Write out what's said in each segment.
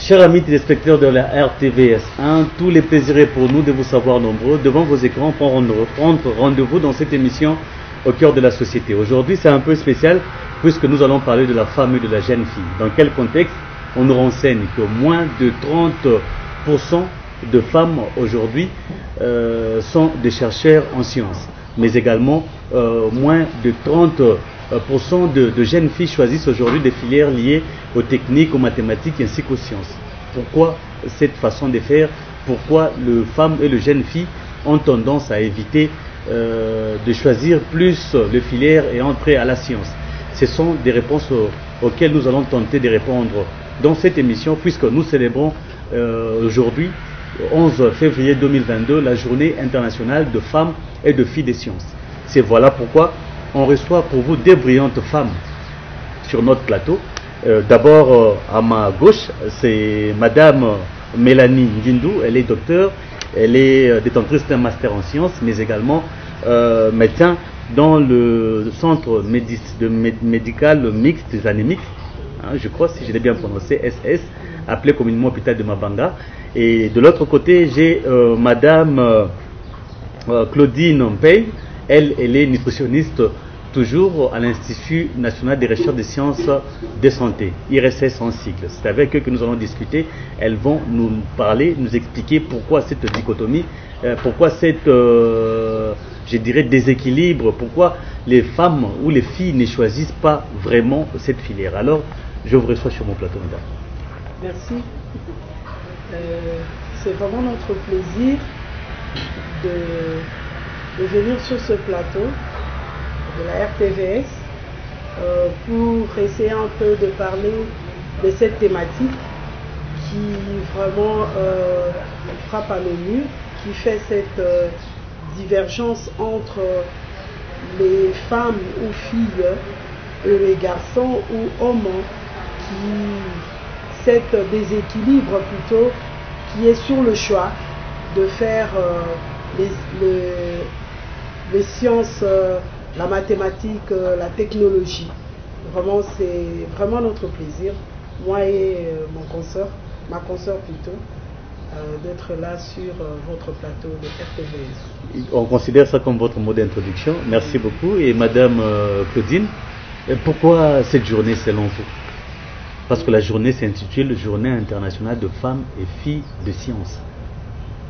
Chers amis téléspectateurs de la RTVS1, tous les plaisirs est pour nous de vous savoir nombreux devant vos écrans pour prendre rendez-vous dans cette émission au cœur de la société. Aujourd'hui, c'est un peu spécial puisque nous allons parler de la femme et de la jeune fille. Dans quel contexte? On nous renseigne que moins de 30% de femmes aujourd'hui sont des chercheurs en sciences, mais également moins de 30% de jeunes filles choisissent aujourd'hui des filières liées aux techniques, aux mathématiques ainsi qu'aux sciences. Pourquoi cette façon de faire? Pourquoi les femmes et les jeunes filles ont tendance à éviter de choisir plus les filières et entrer à la science? Ce sont des réponses auxquelles nous allons tenter de répondre dans cette émission, puisque nous célébrons aujourd'hui, 11 février 2022, la journée internationale de femmes et de filles des sciences. C'est voilà pourquoi on reçoit pour vous des brillantes femmes sur notre plateau. D'abord, à ma gauche, c'est Madame Mélanie Nguindou. Elle est docteure, elle est détentrice d'un master en sciences, mais également médecin dans le centre médical mixte des anémiques, hein, je crois, si je l'ai bien prononcé, SS, appelé communément hôpital de Mabanga. Et de l'autre côté, j'ai Madame Claudine Mpey. Elle est nutritionniste toujours à l'Institut national des recherches des sciences de santé, IRSS en sigle. C'est avec eux que nous allons discuter. Elles vont nous parler, nous expliquer pourquoi cette dichotomie, pourquoi cette, je dirais, déséquilibre, pourquoi les femmes ou les filles ne choisissent pas vraiment cette filière. Alors, je vous reçois sur mon plateau, madame. Merci. C'est vraiment notre plaisir de venir sur ce plateau de la RTVS pour essayer un peu de parler de cette thématique qui vraiment frappe à nos murs, qui fait cette divergence entre les femmes ou filles et les garçons ou hommes, cet déséquilibre plutôt qui est sur le choix de faire les sciences, la mathématique, la technologie. Vraiment, c'est vraiment notre plaisir, moi et ma consoeur plutôt, d'être là sur votre plateau de RTVS. On considère ça comme votre mot d'introduction. Merci beaucoup. Et Madame Claudine, pourquoi cette journée selon vous? Parce que la journée s'intitule Journée internationale de femmes et filles de sciences.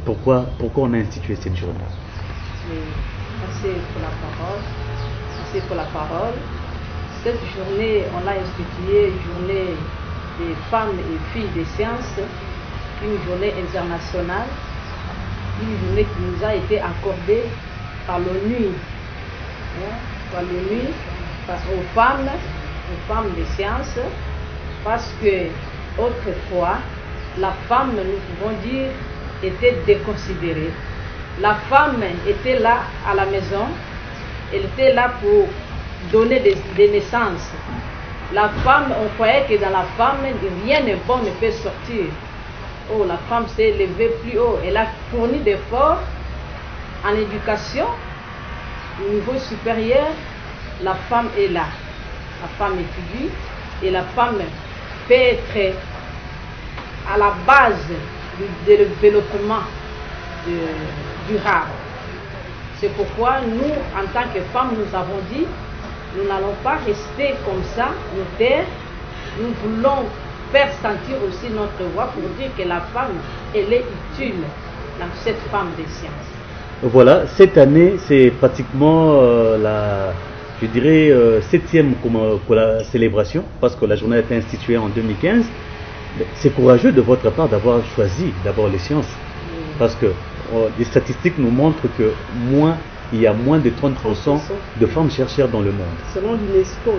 Pourquoi on a institué cette journée? Merci pour la parole. Merci pour la parole. Cette journée, on a institué une journée des femmes et filles des sciences, une journée internationale, une journée qui nous a été accordée par l'ONU, par l'ONU, aux femmes des sciences, parce que autrefois, la femme, nous pouvons dire, était déconsidérée. La femme était là à la maison, elle était là pour donner des naissances. La femme, on croyait que dans la femme, rien de bon ne peut sortir. Oh, la femme s'est élevée plus haut, elle a fourni d'efforts en éducation, au niveau supérieur, la femme est là. La femme étudie et la femme peut être à la base du développement durable. C'est pourquoi nous, en tant que femmes, nous avons dit, nous n'allons pas rester comme ça, nous taire. Nous voulons faire sentir aussi notre voix pour dire que la femme, elle est utile dans cette femme des sciences. Voilà, cette année, c'est pratiquement je dirais, 7e pour la célébration, parce que la journée a été instituée en 2015. C'est courageux de votre part d'avoir choisi d'abord les sciences, parce que les statistiques nous montrent que il y a moins de 30% de femmes chercheurs dans le monde. Selon l'UNESCO.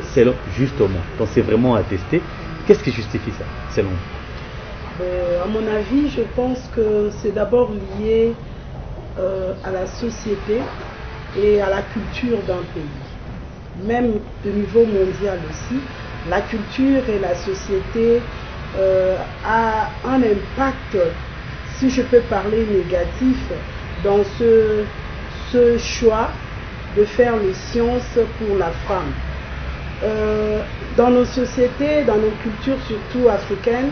Justement, donc c'est vraiment attesté. Qu'est-ce qui justifie ça, selon vous? À mon avis, je pense que c'est d'abord lié à la société et à la culture d'un pays. Même de niveau mondial aussi, la culture et la société a un impact, si je peux parler négatif, dans ce choix de faire les sciences pour la femme. Dans nos sociétés, dans nos cultures surtout africaines,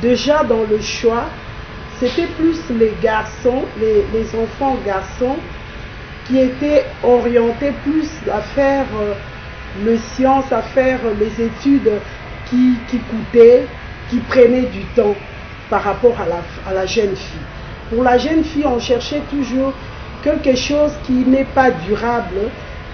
déjà dans le choix, c'était plus les garçons, les enfants garçons qui étaient orientés plus à faire les sciences, à faire les études qui coûtaient, qui prenaient du temps par rapport à la jeune fille. Pour la jeune fille, on cherchait toujours quelque chose qui n'est pas durable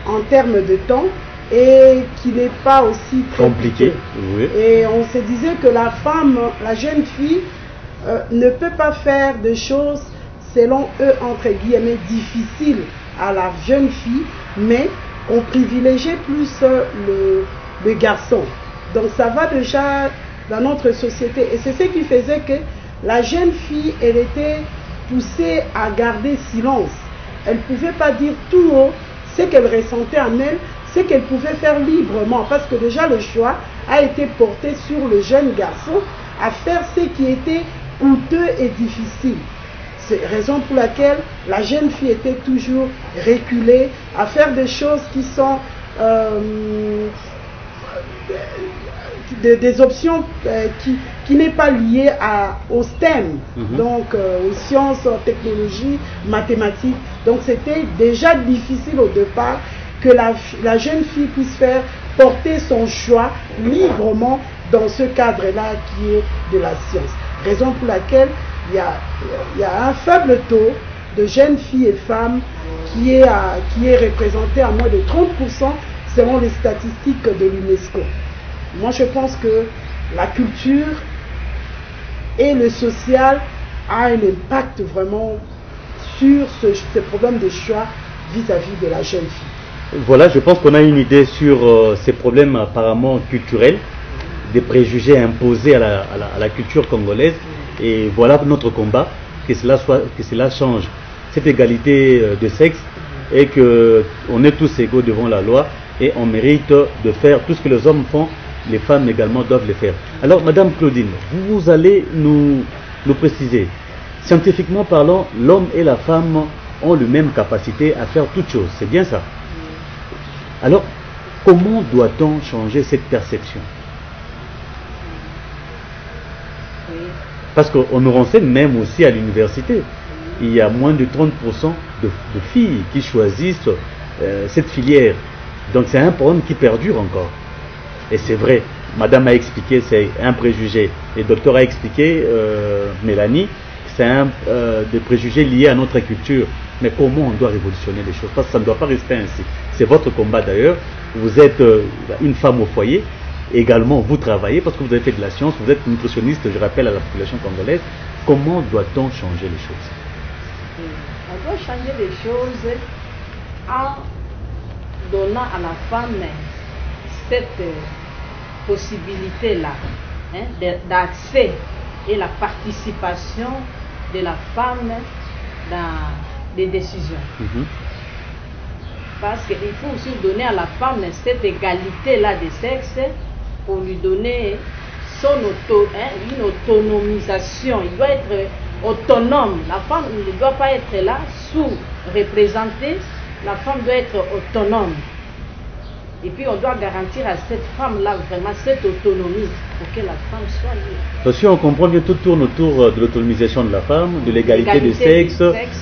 en termes de temps et qui n'est pas aussi compliqué. Oui. Et on se disait que la femme, la jeune fille, ne peut pas faire des choses, selon eux, entre guillemets, difficiles à la jeune fille, mais on privilégiait plus le garçon. Donc ça va déjà dans notre société. Et c'est ce qui faisait que la jeune fille, elle était poussée à garder silence. Elle ne pouvait pas dire tout haut ce qu'elle ressentait en elle, ce qu'elle pouvait faire librement, parce que déjà le choix a été porté sur le jeune garçon à faire ce qui était coûteux et difficile. C'est la raison pour laquelle la jeune fille était toujours reculée à faire des choses qui sont des options qui n'est pas liées au STEM, donc aux sciences, aux technologies, mathématiques. Donc c'était déjà difficile au départ que la jeune fille puisse faire porter son choix librement dans ce cadre-là qui est de la science. Raison pour laquelle il y a un faible taux de jeunes filles et femmes qui est représenté à moins de 30% selon les statistiques de l'UNESCO. Moi, je pense que la culture et le social a un impact vraiment sur ce problème de choix vis-à-vis de la jeune fille. Voilà, je pense qu'on a une idée sur ces problèmes apparemment culturels, des préjugés imposés à la culture congolaise. Et voilà notre combat, que cela change, cette égalité de sexe, et qu'on est tous égaux devant la loi, et on mérite de faire tout ce que les hommes font, les femmes également doivent le faire. Alors, Madame Claudine, vous allez nous préciser, scientifiquement parlant, l'homme et la femme ont les mêmes capacités à faire toutes choses, c'est bien ça? Alors, comment doit-on changer cette perception? Parce qu'on nous renseigne même aussi à l'université. Il y a moins de 30% de filles qui choisissent cette filière. Donc c'est un problème qui perdure encore. Et c'est vrai, Madame a expliqué, c'est un préjugé. Et le docteur a expliqué, Mélanie, c'est des préjugés liés à notre culture. Mais comment on doit révolutionner les choses? Parce que ça ne doit pas rester ainsi. C'est votre combat d'ailleurs. Vous êtes une femme au foyer. Également, vous travaillez parce que vous avez fait de la science, vous êtes nutritionniste, je rappelle à la population congolaise. Comment doit-on changer les choses? On doit changer les choses en donnant à la femme cette possibilité-là, d'accès et la participation de la femme dans les décisions. Parce qu'il faut aussi donner à la femme cette égalité-là de sexe pour lui donner une autonomisation. Il doit être autonome. La femme ne doit pas être là sous-représentée. La femme doit être autonome. Et puis on doit garantir à cette femme-là vraiment cette autonomie pour que la femme soit libre. Parce qu'on comprend que tout tourne autour de l'autonomisation de la femme, de l'égalité de sexe,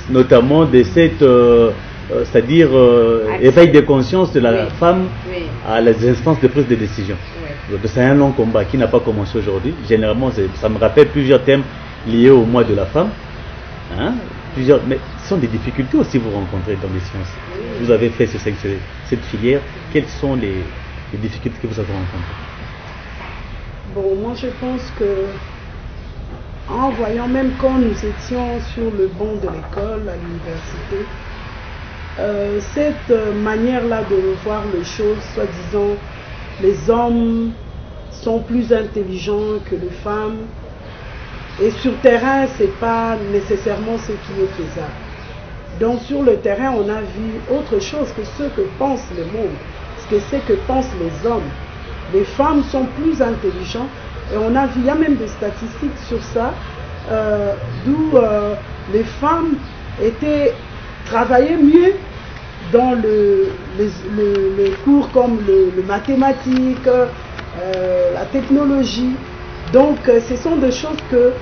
notamment de cette... c'est-à-dire éveil de conscience de la femme à les instances de prise de décision. C'est un long combat qui n'a pas commencé aujourd'hui. Généralement, ça me rappelle plusieurs thèmes liés au mois de la femme. plusieurs... Mais ce sont des difficultés aussi que vous rencontrez dans les sciences. Oui. Vous avez fait cette filière. Quelles sont les difficultés que vous avez rencontrées? Bon, moi je pense que en voyant, même quand nous étions sur le banc de l'école à l'université, cette manière-là de voir les choses, soi-disant, les hommes sont plus intelligents que les femmes, et sur terrain, c'est pas nécessairement ce qui est faisable. Donc sur le terrain, on a vu autre chose que ce que pense le monde, ce que c'est que pensent les hommes. Les femmes sont plus intelligentes, et on a vu, il y a même des statistiques sur ça, d'où les femmes travaillaient mieux dans les cours comme le mathématique, la technologie. Donc ce sont des choses que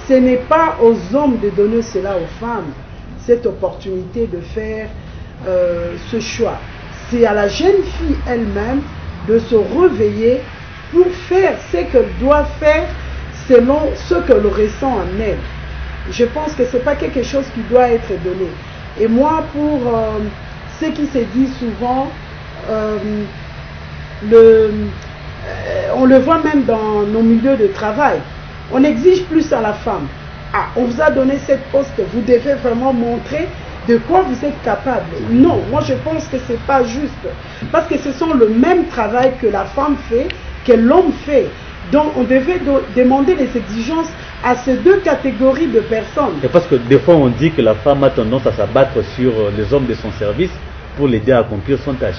ce n'est pas aux hommes de donner cela aux femmes, cette opportunité de faire ce choix. C'est à la jeune fille elle-même de se réveiller pour faire ce qu'elle doit faire selon ce qu'elle ressent en elle. Je pense que ce n'est pas quelque chose qui doit être donné. Et moi, pour ce qui se dit souvent, on le voit même dans nos milieux de travail, on exige plus à la femme. Ah, on vous a donné cette poste, vous devez vraiment montrer de quoi vous êtes capable. Non, moi je pense que ce n'est pas juste. Parce que ce sont le même travail que la femme fait, que l'homme fait. Donc on devait demander les exigences à ces deux catégories de personnes. Et parce que des fois on dit que la femme a tendance à s'abattre sur les hommes de son service pour l'aider à accomplir son tâche.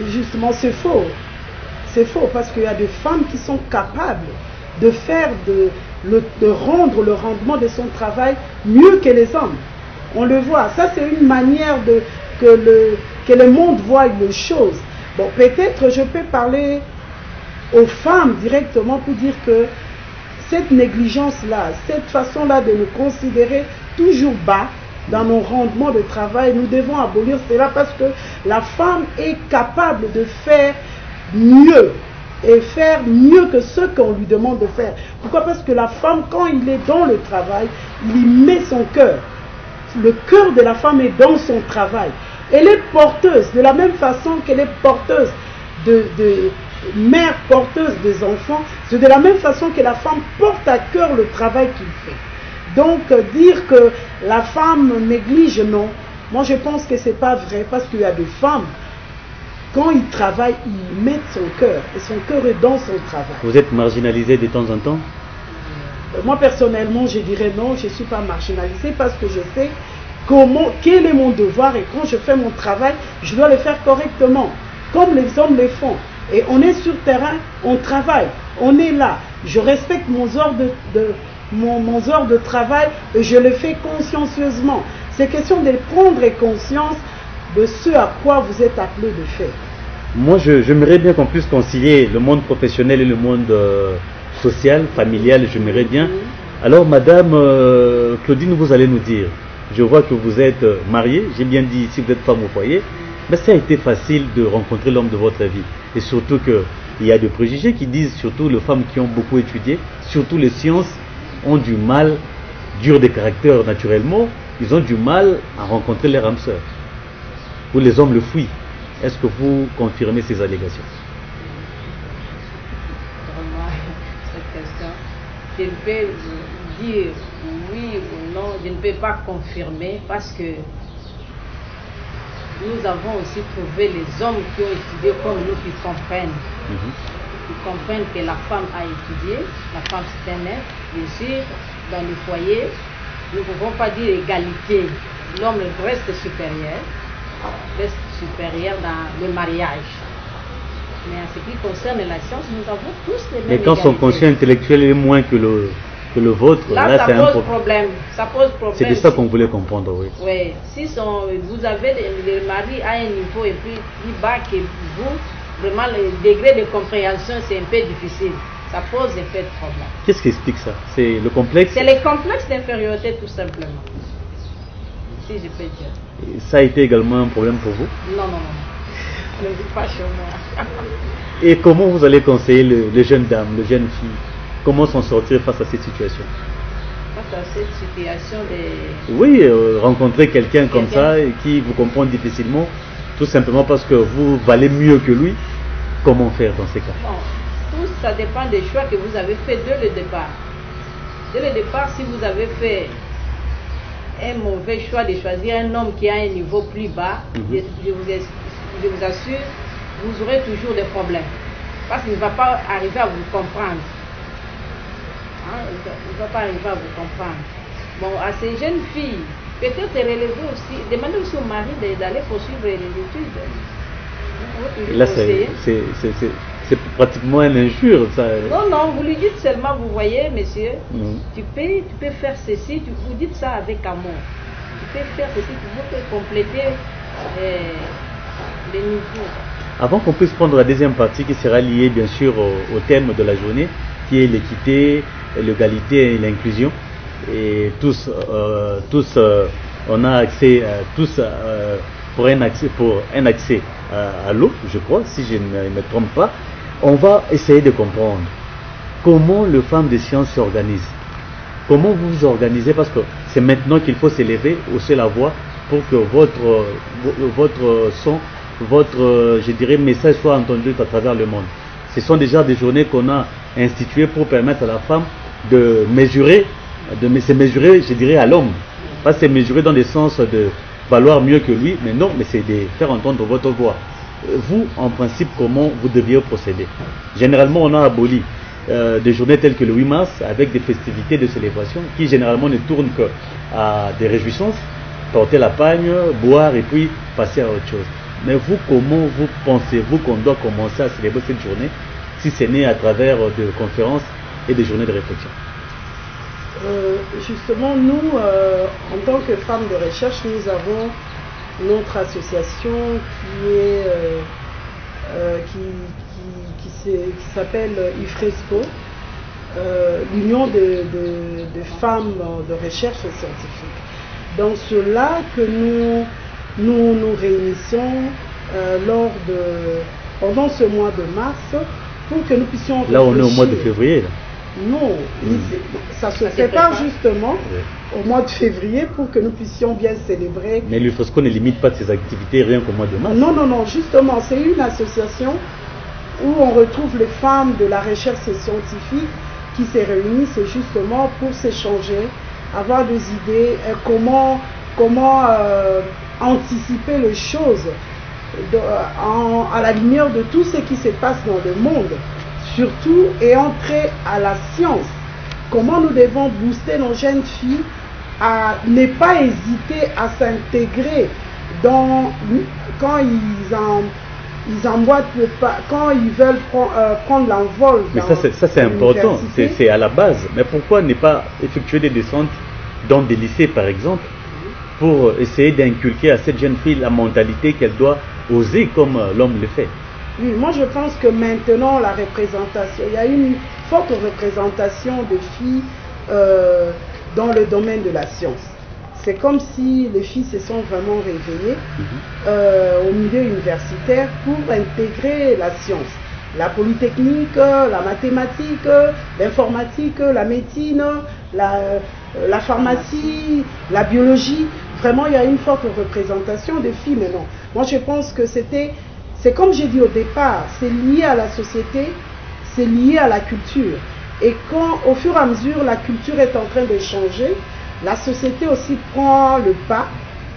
Justement, c'est faux. C'est faux parce qu'il y a des femmes qui sont capables de faire, de rendre le rendement de son travail mieux que les hommes. On le voit. Ça, c'est une manière que le monde voit les choses. Bon, peut-être je peux parler aux femmes directement pour dire que cette négligence-là, cette façon-là de nous considérer toujours bas dans nos rendements de travail, nous devons abolir cela parce que la femme est capable de faire mieux et faire mieux que ce qu'on lui demande de faire. Pourquoi? Parce que la femme, quand il est dans le travail, il y met son cœur. Le cœur de la femme est dans son travail. Elle est porteuse, de la même façon qu'elle est porteuse mère porteuse des enfants, c'est de la même façon que la femme porte à cœur le travail qu'il fait. Donc dire que la femme néglige, non. Moi je pense que ce n'est pas vrai parce qu'il y a des femmes, quand ils travaillent, ils mettent son cœur et son cœur est dans son travail. Vous êtes marginalisé de temps en temps? Moi personnellement je dirais non, je ne suis pas marginalisée parce que je sais quel est mon devoir et quand je fais mon travail, je dois le faire correctement, comme les hommes le font. Et on est sur terrain, on travaille, on est là. Je respecte mon heure de travail et je le fais consciencieusement. C'est question de prendre conscience de ce à quoi vous êtes appelé de faire. Moi, j'aimerais bien qu'on puisse concilier le monde professionnel et le monde social, familial, j'aimerais bien. Alors, Madame Claudine, vous allez nous dire, je vois que vous êtes mariée, j'ai bien dit ici, vous êtes femme au foyer. Mais ça a été facile de rencontrer l'homme de votre vie. Et surtout qu'il y a des préjugés qui disent, surtout les femmes qui ont beaucoup étudié, surtout les sciences, ont du mal, durs de caractère naturellement, ils ont du mal à rencontrer leur âme sœur. Ou les hommes le fuient. Est-ce que vous confirmez ces allégations? Vraiment, cette question, je ne peux dire oui ou non, je ne peux pas confirmer parce que nous avons aussi trouvé les hommes qui ont étudié comme nous, qui comprennent. Qui comprennent que la femme a étudié, la femme c'est un être, bien sûr, dans le foyer, nous ne pouvons pas dire égalité. L'homme reste supérieur dans le mariage. Mais en ce qui concerne la science, nous avons tous les mêmes. Mais quand son conscient intellectuel est moins que le vôtre, là ça pose problème. Ça pose problème. C'est de ça qu'on voulait comprendre, oui. Oui, si vous avez le mari à un niveau et puis plus bas que vous, vraiment le degré de compréhension c'est un peu difficile. Ça pose un peu de problème. Qu'est-ce qui explique ça? C'est le complexe? C'est le complexe d'infériorité tout simplement. Si je peux dire. Et ça a été également un problème pour vous? Non. Ne dis pas chez moi. Et comment vous allez conseiller les jeunes dames, les jeunes filles? Comment s'en sortir face à cette situation? Face à cette situation de... Oui, rencontrer quelqu'un comme ça et qui vous comprend difficilement, tout simplement parce que vous valez mieux que lui. Comment faire dans ces cas? Bon, tout ça dépend des choix que vous avez fait dès le départ. Dès le départ, si vous avez fait un mauvais choix de choisir un homme qui a un niveau plus bas, je vous assure, vous aurez toujours des problèmes. Parce qu'il ne va pas arriver à vous comprendre. Hein, il ne va pas arriver à vous comprendre. Bon, à ces jeunes filles, peut-être relevez aussi, demandez aussi au mari d'aller poursuivre les études. Là, c'est pratiquement une injure. Ça. Non, non, vous lui dites seulement, vous voyez, monsieur, tu peux faire ceci, vous dites ça avec amour. Tu peux faire ceci, vous pouvez compléter les niveaux. Avant qu'on puisse prendre la deuxième partie qui sera liée bien sûr au thème de la journée, qui est l'équité, l'égalité et l'inclusion. Et tous, on a accès, pour un accès à l'eau, je crois, si je ne me trompe pas. On va essayer de comprendre comment les femmes de sciences s'organisent. Comment vous vous organisez, parce que c'est maintenant qu'il faut s'élever, hausser la voix pour que votre son, je dirais, message soit entendu à travers le monde. Ce sont déjà des journées qu'on a instituées pour permettre à la femme de mesurer, se mesurer, je dirais, à l'homme. Pas se mesurer dans le sens de valoir mieux que lui, mais non, mais c'est de faire entendre votre voix. Vous, en principe, comment vous deviez procéder? Généralement, on a aboli des journées telles que le 8 mars avec des festivités de célébration qui généralement ne tournent qu'à des réjouissances, porter la pagne, boire et puis passer à autre chose. Mais vous, comment vous pensez-vous qu'on doit commencer à célébrer cette journée si c'est né à travers de conférences et des journées de réflexion? Justement, nous, en tant que femmes de recherche, nous avons notre association qui s'appelle IFRESCO, l'Union de femmes de recherche scientifique. Dans cela que nous réunissons pendant ce mois de mars pour que nous puissions réfléchir. Là, on est au mois de février. Là. Non, ça se prépare justement au mois de février pour que nous puissions bien célébrer. Mais l'UFRESCO ne limite pas ses activités rien qu'au mois de mars. Non, non, non, justement, c'est une association où on retrouve les femmes de la recherche scientifique qui se réunissent justement pour s'échanger, avoir des idées, comment anticiper les choses à la lumière de tout ce qui se passe dans le monde. Surtout, et entrer à la science. Comment nous devons booster nos jeunes filles à ne pas hésiter à s'intégrer quand ils emboîtent le pas, quand ils veulent prendre l'envol. Mais ça c'est important, c'est à la base. Mais pourquoi ne pas effectuer des descentes dans des lycées par exemple pour essayer d'inculquer à cette jeune fille la mentalité qu'elle doit oser comme l'homme le fait? Oui, moi je pense que maintenant la représentation, il y a une forte représentation de filles dans le domaine de la science. C'est comme si les filles se sont vraiment réveillées au milieu universitaire pour intégrer la science. La polytechnique, la mathématique, l'informatique, la médecine, la pharmacie, la biologie. Vraiment, il y a une forte représentation de filles maintenant. Moi je pense que c'est comme j'ai dit au départ, c'est lié à la société, c'est lié à la culture. Et quand, au fur et à mesure, la culture est en train de changer, la société aussi prend le pas,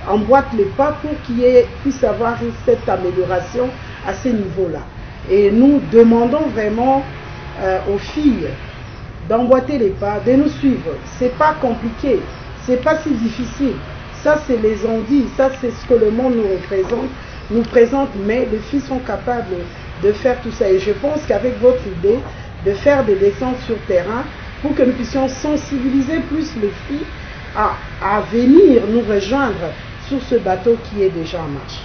emboîte les pas pour qu'il puisse avoir cette amélioration à ce niveau-là. Et nous demandons vraiment aux filles d'emboîter les pas, de nous suivre. C'est pas compliqué, c'est pas si difficile. Ça, c'est les ondits, ça, c'est ce que le monde nous présente, mais les filles sont capables de faire tout ça. Et je pense qu'avec votre idée de faire des descentes sur terrain pour que nous puissions sensibiliser plus les filles à venir nous rejoindre sur ce bateau qui est déjà en marche.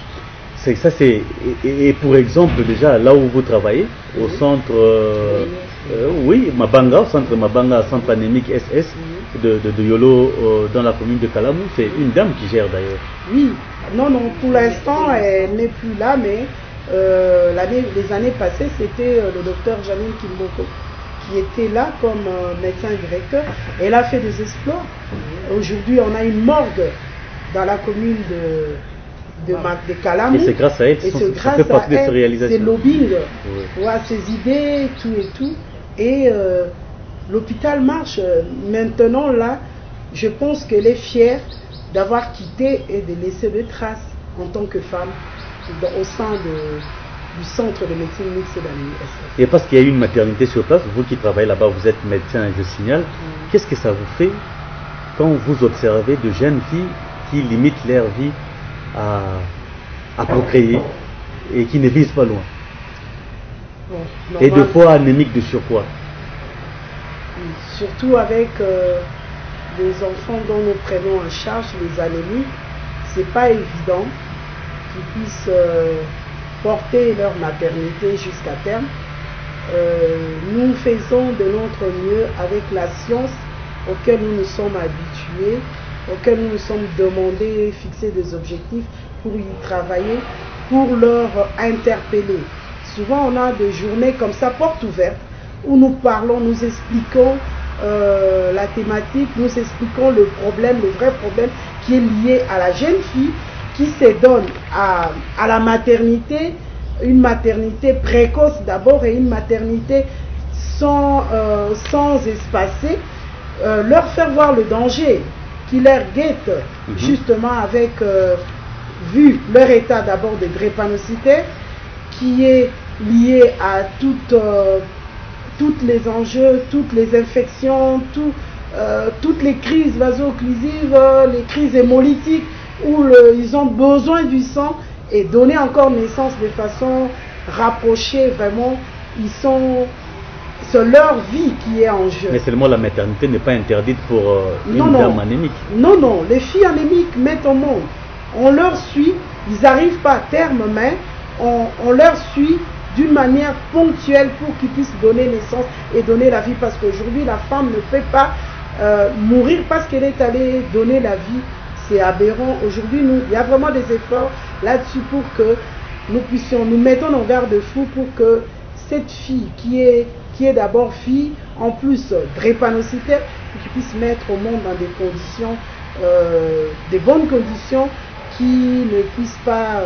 Et pour exemple, déjà là où vous travaillez, au centre, oui, Mabanga, au centre Mabanga, centre anémique SS de Yolo, dans la commune de Kalamou, c'est une dame qui gère d'ailleurs. Oui, non, pour l'instant, elle n'est plus là, mais les années passées, c'était le docteur Janine Kimboko qui était là comme médecin directeur. Elle a fait des exploits. Aujourd'hui, on a une morgue dans la commune de Kalamou. Et c'est grâce à elle, ça fait partie de ses réalisations. C'est lobbying, ses idées, tout et tout. Et l'hôpital marche. Maintenant, là, je pense qu'elle est fière d'avoir quitté et de laisser des traces en tant que femme au sein du centre de médecine mixte d'ANISF. Et parce qu'il y a eu une maternité sur place, vous qui travaillez là-bas, vous êtes médecin, je signale, qu'est-ce que ça vous fait quand vous observez de jeunes filles qui limitent leur vie à procréer et qui ne visent pas loin? Et de fois anémiques de surpoids. Surtout avec les enfants dont nous prenons en charge, les anémies, c'est pas évident qu'ils puissent porter leur maternité jusqu'à terme. Nous faisons de notre mieux avec la science auquel nous nous sommes habitués, auquel nous nous sommes demandés, fixer des objectifs pour y travailler, pour leur interpeller. Souvent on a des journées comme ça, porte ouverte, où nous parlons, nous expliquons la thématique, nous expliquons le problème, le vrai problème qui est lié à la jeune fille qui se donne à la maternité, une maternité précoce d'abord et une maternité sans espacer, leur faire voir le danger qui leur guette justement avec, vu leur état d'abord de drépanocytaire qui est lié à toutes les enjeux, toutes les infections, toutes les crises vaso-occlusives, les crises hémolytiques où ils ont besoin du sang et donner encore naissance de façon rapprochée, vraiment, c'est leur vie qui est en jeu. Mais seulement la maternité n'est pas interdite pour une dame anémique. Non, non, les filles anémiques mettent au monde. On leur suit, ils n'arrivent pas à terme, mais on leur suit d'une manière ponctuelle pour qu'ils puissent donner naissance et donner la vie. Parce qu'aujourd'hui, la femme ne peut pas mourir parce qu'elle est allée donner la vie. C'est aberrant. Aujourd'hui, il y a vraiment des efforts là-dessus pour que nous mettons nos garde-fous pour que cette fille qui est d'abord fille, en plus drépanocytaire, qui puisse mettre au monde dans des conditions, des bonnes conditions qui ne puissent pas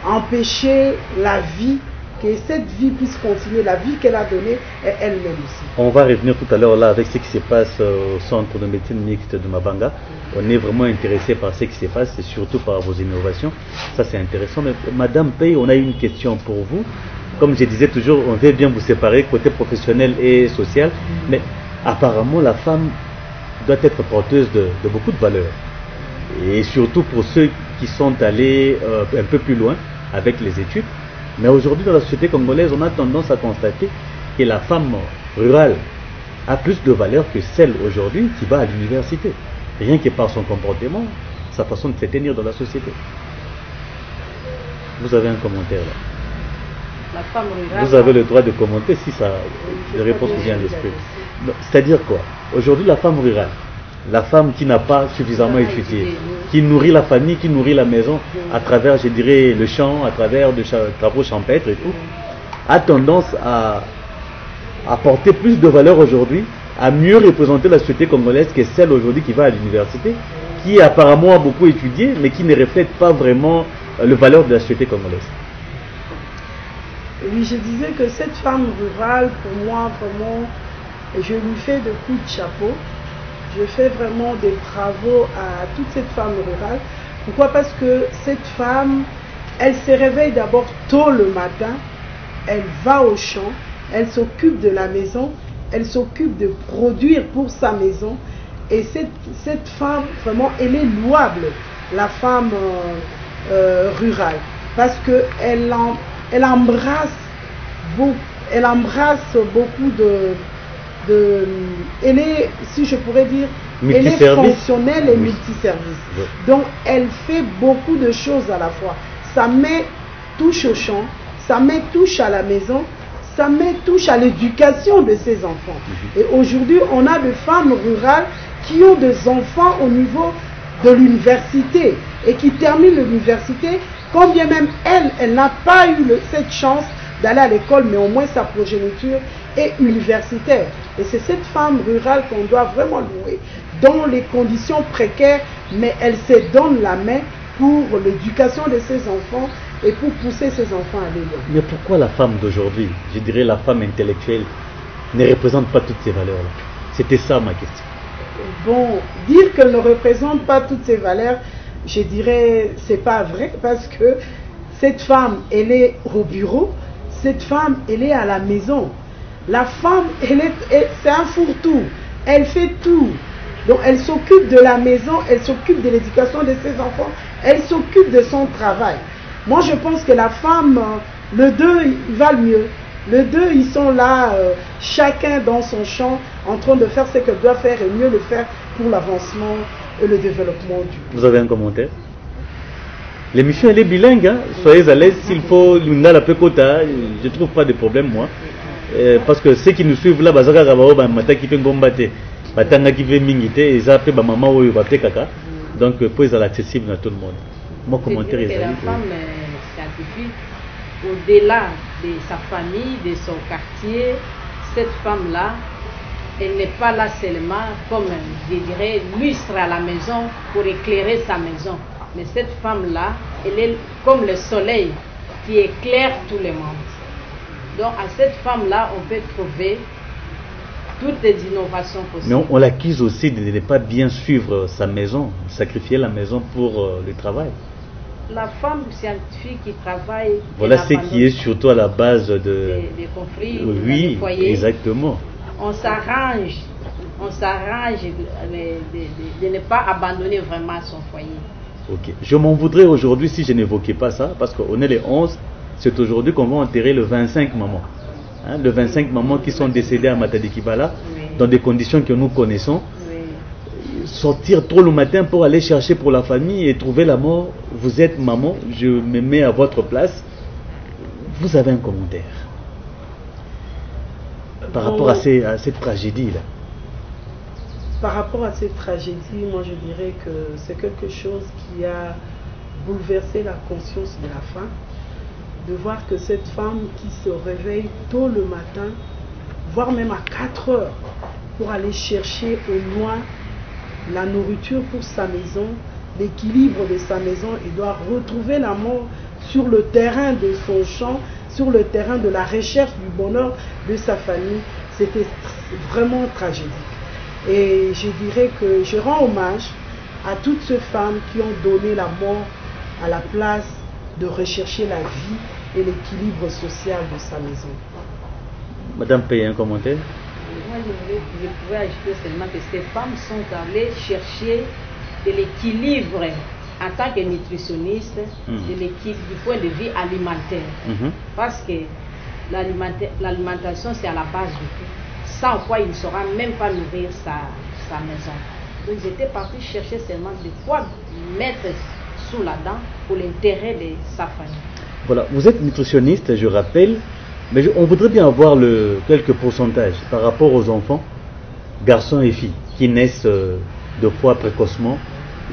empêcher la vie, que cette vie puisse continuer, la vie qu'elle a donnée elle-même aussi. On va revenir tout à l'heure là avec ce qui se passe au centre de médecine mixte de Mabanga. On est vraiment intéressé par ce qui se passe et surtout par vos innovations. Ça c'est intéressant. Mais Madame Pei, on a une question pour vous. Comme je disais toujours, on veut bien vous séparer côté professionnel et social. Mais apparemment la femme doit être porteuse de beaucoup de valeurs. Et surtout pour ceux qui sont allés un peu plus loin avec les études. Mais aujourd'hui, dans la société congolaise, on a tendance à constater que la femme rurale a plus de valeur que celle aujourd'hui qui va à l'université. Rien que par son comportement, sa façon de se tenir dans la société. Vous avez un commentaire là. La femme rurale. Vous avez le droit de commenter si ça, les réponses vous viennent à l'esprit. C'est-à-dire quoi? Aujourd'hui, la femme rurale, la femme qui n'a pas suffisamment étudié, qui nourrit la famille, qui nourrit la maison à travers, je dirais, le champ, à travers des travaux champêtres et tout, a tendance à apporter plus de valeur aujourd'hui, à mieux représenter la société congolaise que celle aujourd'hui qui va à l'université, qui apparemment a beaucoup étudié, mais qui ne reflète pas vraiment la valeur de la société congolaise. Oui, je disais que cette femme rurale, pour moi, vraiment, je lui fais de coups de chapeau. Je fais vraiment des travaux à toute cette femme rurale. Pourquoi? Parce que cette femme, elle se réveille d'abord tôt le matin, elle va au champ, elle s'occupe de la maison, elle s'occupe de produire pour sa maison. Et cette femme, vraiment, elle est louable, la femme rurale. Parce qu'elle embrasse beaucoup elle est, si je pourrais dire, elle est fonctionnelle et multiservice. Oui. Donc elle fait beaucoup de choses à la fois. Sa main touche au champ, sa main touche à la maison, sa main touche à l'éducation de ses enfants. Et aujourd'hui, on a des femmes rurales qui ont des enfants au niveau de l'université et qui terminent l'université, quand bien même elle n'a pas eu cette chance d'aller à l'école, mais au moins sa progéniture est universitaire. Et c'est cette femme rurale qu'on doit vraiment louer dans les conditions précaires, mais elle se donne la main pour l'éducation de ses enfants et pour pousser ses enfants à aller loin. Mais pourquoi la femme d'aujourd'hui, je dirais la femme intellectuelle, ne représente pas toutes ces valeurs-là? C'était ça ma question. Bon, dire qu'elle ne représente pas toutes ces valeurs, je dirais, c'est pas vrai, parce que cette femme, elle est au bureau, cette femme, elle est à la maison. La femme, c'est un fourre-tout, elle fait tout. Donc elle s'occupe de la maison, elle s'occupe de l'éducation de ses enfants, elle s'occupe de son travail. Moi je pense que la femme, le deux, ils valent mieux. Les deux, ils sont là, chacun dans son champ, en train de faire ce qu'elle doit faire et mieux le faire pour l'avancement et le développement du... Vous avez un commentaire? L'émission elle est bilingue, hein? Soyez à l'aise s'il faut l'una la pekota, je trouve pas de problème moi. Parce que ceux qui nous suivent là, bazaka rabao ba mata qui fait ngombate, batanga qui fait mingite, et ça après ba maman ou ba kaka. Donc pour être accessible à tout le monde. Mon commentaire est la femme scientifique, au-delà de sa famille, de son quartier, cette femme-là, elle n'est pas là seulement comme, je dirais, lustre à la maison pour éclairer sa maison. Mais cette femme-là, elle est comme le soleil qui éclaire tout le monde. Donc à cette femme-là, on peut trouver toutes les innovations possibles. Mais on l'accuse aussi de ne pas bien suivre sa maison, sacrifier la maison pour le travail. La femme scientifique qui travaille... Voilà ce qui est surtout à la base des conflits, oui, des foyers. Exactement. On s'arrange de ne pas abandonner vraiment son foyer. Ok. Je m'en voudrais aujourd'hui si je n'évoquais pas ça, parce qu'on est les 11, c'est aujourd'hui qu'on va enterrer le 25 mamans. Hein, le 25 mamans qui sont décédées à Matadi Kibala, oui, dans des conditions que nous connaissons. Oui. Sortir trop le matin pour aller chercher pour la famille et trouver la mort. Vous êtes maman, je me mets à votre place. Vous avez un commentaire par rapport à cette tragédie-là? Par rapport à cette tragédie, moi je dirais que c'est quelque chose qui a bouleversé la conscience de la femme, de voir que cette femme qui se réveille tôt le matin, voire même à 4 heures, pour aller chercher au loin la nourriture pour sa maison, l'équilibre de sa maison, et doit retrouver la mort sur le terrain de son champ, sur le terrain de la recherche du bonheur de sa famille. C'était vraiment tragique. Et je dirais que je rends hommage à toutes ces femmes qui ont donné la mort à la place de rechercher la vie et l'équilibre social de sa maison. Madame Paye, un commentaire? Moi, je pouvais ajouter seulement que ces femmes sont allées chercher de l'équilibre en tant que nutritionniste, de l'équilibre du point de vue alimentaire. Parce que l'alimentation, c'est à la base du tout. Sans quoi il ne saura même pas nourrir sa maison. Donc j'étais parti chercher seulement de quoi mettre sous la dent pour l'intérêt de sa famille. Voilà, vous êtes nutritionniste, je rappelle, mais on voudrait bien avoir quelques pourcentages par rapport aux enfants, garçons et filles, qui naissent 2 fois précocement.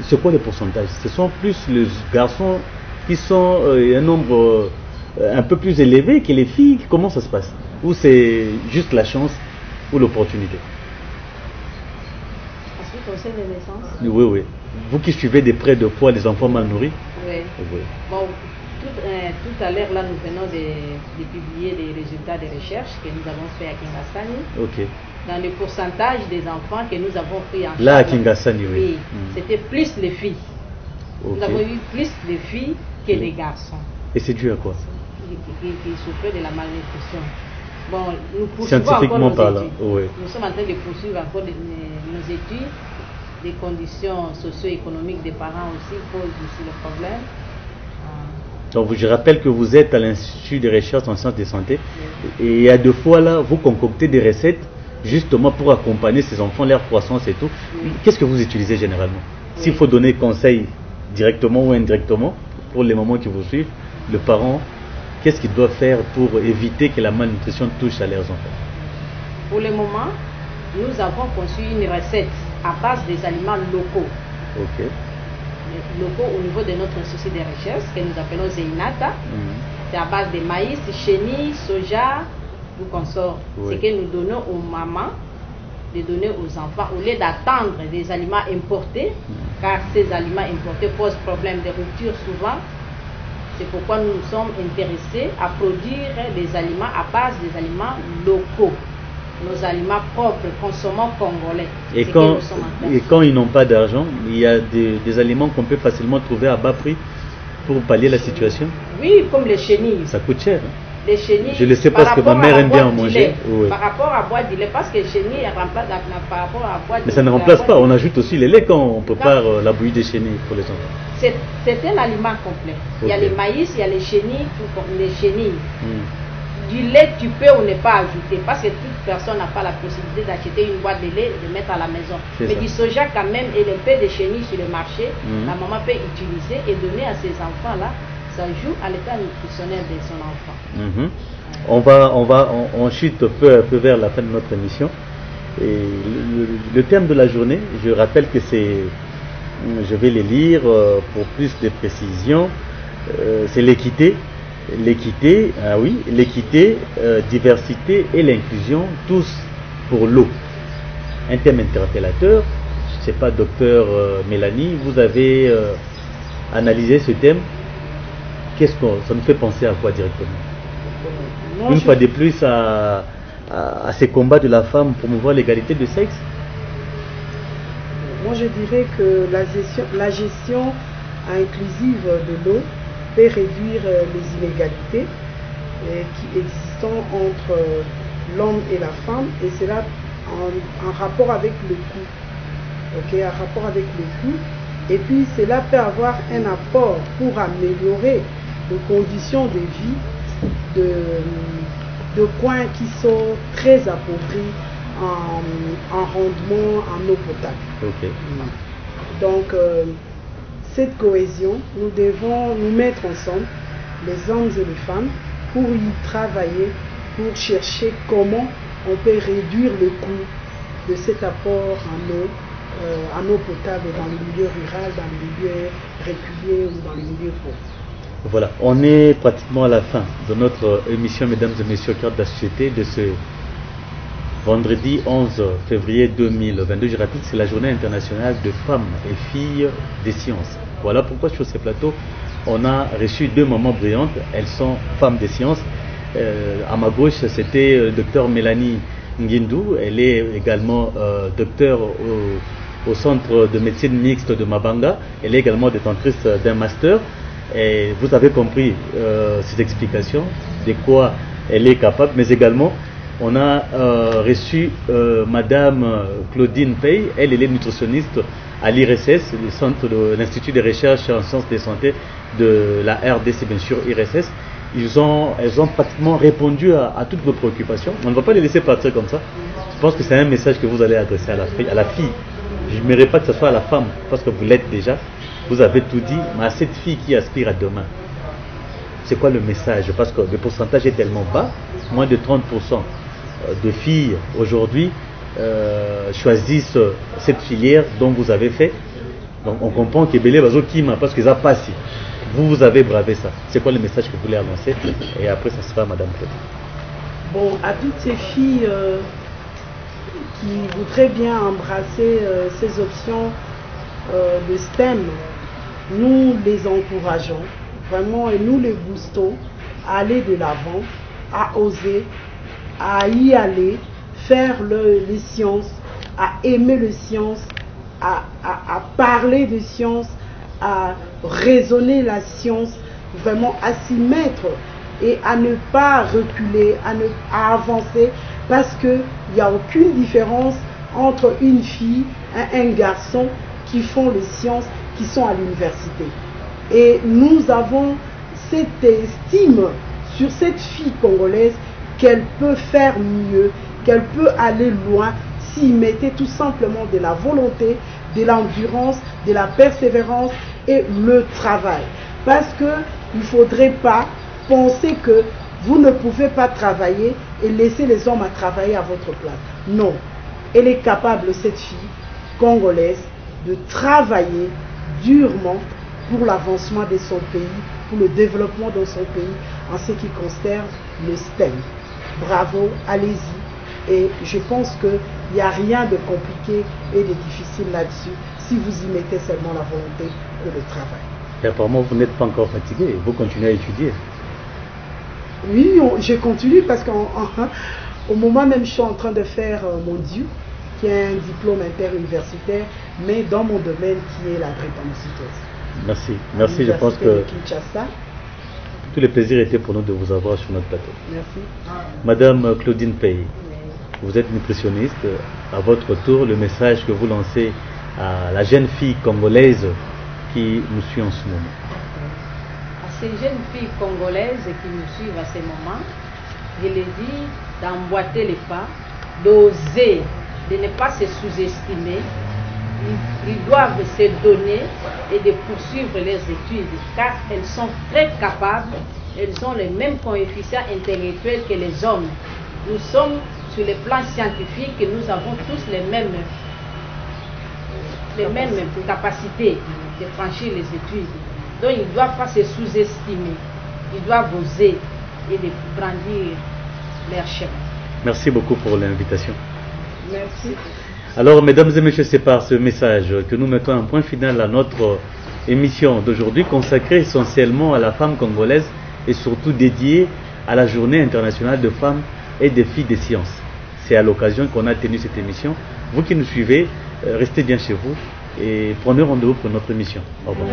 C'est quoi les pourcentages? Ce sont plus les garçons qui sont un nombre un peu plus élevé que les filles. Comment ça se passe? Ou c'est juste la chance ou l'opportunité? En ce qui concerne les naissances? Oui, oui. Vous qui suivez de près de fois les enfants mal nourris? Oui. Oui. Bon, tout à l'heure, là, nous venons de publier les résultats des recherches que nous avons fait à Kingasani. Ok. Dans le pourcentage des enfants que nous avons pris en charge. Là, à Kingasani, oui. Oui. C'était plus les filles. Okay. Nous avons eu plus de filles que des garçons. Et c'est dû à quoi? Qui souffraient de la malnutrition. Bon, nous poursuivons scientifiquement encore nos études. Oui. Nous sommes en train de poursuivre encore nos études. Les conditions socio-économiques des parents aussi posent aussi le problème. Donc je rappelle que vous êtes à l'Institut de recherche en sciences de santé, oui. Et il y a 2 fois là, vous concoctez des recettes justement pour accompagner ces enfants, leur croissance et tout. Oui. Qu'est-ce que vous utilisez généralement? Oui. S'il faut donner conseil directement ou indirectement pour les mamans qui vous suivent, le parent, qu'est-ce qu'il doit faire pour éviter que la malnutrition touche à leurs enfants? Pour le moment, nous avons conçu une recette à base des aliments locaux. Ok. Locaux au niveau de notre institut de recherche que nous appelons Zeinata. C'est à base de maïs, chenille, soja, ou consorts. Oui. C'est que nous donnons aux mamans, de donner aux enfants, au lieu d'attendre des aliments importés, car ces aliments importés posent problème de rupture souvent. C'est pourquoi nous nous sommes intéressés à produire des aliments à base des aliments locaux, nos aliments propres, consommants congolais. Et quand ils n'ont pas d'argent, il y a des aliments qu'on peut facilement trouver à bas prix pour pallier la situation. Oui, comme les chenilles. Ça coûte cher. Les chenilles, je le sais parce que ma mère aime bien en manger. Oui. Par rapport à boîte de lait, parce que les chenilles remplacent par rapport à boîte de lait. Mais ça ne remplace pas, on ajoute aussi les laits quand on prépare la bouillie de chenilles pour les enfants. C'est un aliment complet. Okay. Il y a les maïs, il y a les chenilles, les chenilles. Du lait, tu peux ou ne pas ajouter, parce que toute personne n'a pas la possibilité d'acheter une boîte de lait et de mettre à la maison. Mais du soja quand même, et le peu de chenilles sur le marché, la maman peut utiliser et donner à ses enfants-là. Ça joue à l'état nutritionnel de son enfant. On chute peu à peu vers la fin de notre émission. Et le thème de la journée, je rappelle que c'est, je vais les lire pour plus de précision, c'est l'équité. L'équité, ah oui, l'équité, diversité et l'inclusion, tous pour l'eau. Un thème interpellateur. Je ne sais pas, docteur Mélanie, vous avez analysé ce thème. Qu'est-ce que ça nous fait penser à quoi directement? Une fois de plus à ces combats de la femme pour promouvoir l'égalité de sexe. Moi je dirais que la gestion inclusive de l'eau peut réduire les inégalités qui existent entre l'homme et la femme, et cela en rapport avec le coût. Ok, en rapport avec le coût. Et puis cela peut avoir un apport pour améliorer les conditions de vie de coins qui sont très appauvris en rendement en eau potable. Okay. Donc cette cohésion, nous devons nous mettre ensemble, les hommes et les femmes, pour y travailler, pour chercher comment on peut réduire le coût de cet apport en eau potable dans le milieu rural, dans le milieu reculé ou dans le milieu pauvre. Voilà, on est pratiquement à la fin de notre émission, mesdames et messieurs, au cœur de la société, de ce vendredi 11 février 2022. Je rappelle que c'est la journée internationale de femmes et filles des sciences. Voilà pourquoi sur ces plateaux, on a reçu deux mamans brillantes. Elles sont femmes des sciences. À ma gauche, c'était le docteur Mélanie Nguindou. Elle est également docteur au centre de médecine mixte de Mabanga. Elle est également détentrice d'un master. Et vous avez compris ces explications, de quoi elle est capable, mais également on a reçu Madame Claudine Pey. Elle est nutritionniste à l'IRSS, le centre de l'Institut de recherche en sciences de santé de la RDC, bien sûr, IRSS. Elles ont pratiquement répondu à toutes vos préoccupations. On ne va pas les laisser partir comme ça. Je pense que c'est un message que vous allez adresser à la fille. Je n'aimerais pas que ce soit à la femme, parce que vous l'êtes déjà. Vous avez tout dit, mais à cette fille qui aspire à demain, c'est quoi le message? Parce que le pourcentage est tellement bas, moins de 30% de filles aujourd'hui choisissent cette filière dont vous avez fait. Donc on comprend que Belé Bazo Kima, parce qu'ils ont passé. Vous avez bravé ça. C'est quoi le message que vous voulez annoncer? Et après, ça sera Madame Claude. Bon, à toutes ces filles qui voudraient bien embrasser ces options de STEM, nous les encourageons vraiment et nous les boostons à aller de l'avant, à oser, à y aller, faire les sciences, à aimer les sciences, à parler de sciences, à raisonner la science, vraiment à s'y mettre et à ne pas reculer, à avancer, parce qu'il n'y a aucune différence entre une fille et un garçon qui font les sciences, qui sont à l'université. Et nous avons cette estime sur cette fille congolaise qu'elle peut faire mieux, qu'elle peut aller loin s'il mettait tout simplement de la volonté, de l'endurance, de la persévérance et le travail. Parce qu'il ne faudrait pas penser que vous ne pouvez pas travailler et laisser les hommes à travailler à votre place. Non, elle est capable, cette fille congolaise, de travailler durement pour l'avancement de son pays, pour le développement de son pays en ce qui concerne le STEM. Bravo, allez-y. Et je pense qu'il n'y a rien de compliqué et de difficile là-dessus si vous y mettez seulement la volonté et le travail. Et apparemment, vous n'êtes pas encore fatigué, vous continuez à étudier. Oui, je continue parce qu'au moment même, je suis en train de faire mon DU, qui est un diplôme interuniversitaire, mais dans mon domaine qui est la drépanocytose. Merci, merci. Je pense que de Kinshasa. tout le plaisir était pour nous de vous avoir sur notre plateau. Merci. Madame Claudine Pey, vous êtes nutritionniste. À votre tour, le message que vous lancez à la jeune fille congolaise qui nous suit en ce moment. À ces jeunes filles congolaises qui nous suivent à ce moment, je les dis d'emboîter les pas, d'oser, de ne pas se sous-estimer. Ils doivent se donner et de poursuivre leurs études car elles sont très capables, elles ont les mêmes coefficients intellectuels que les hommes. Nous sommes sur le plan scientifique et nous avons tous les mêmes capacités de franchir les études. Donc ils ne doivent pas se sous-estimer, ils doivent oser et de grandir leur chemin. Merci beaucoup pour l'invitation. Merci. Alors, mesdames et messieurs, c'est par ce message que nous mettons un point final à notre émission d'aujourd'hui consacrée essentiellement à la femme congolaise et surtout dédiée à la journée internationale de femmes et des filles des sciences. C'est à l'occasion qu'on a tenu cette émission. Vous qui nous suivez, restez bien chez vous et prenez rendez-vous pour notre émission. Au revoir.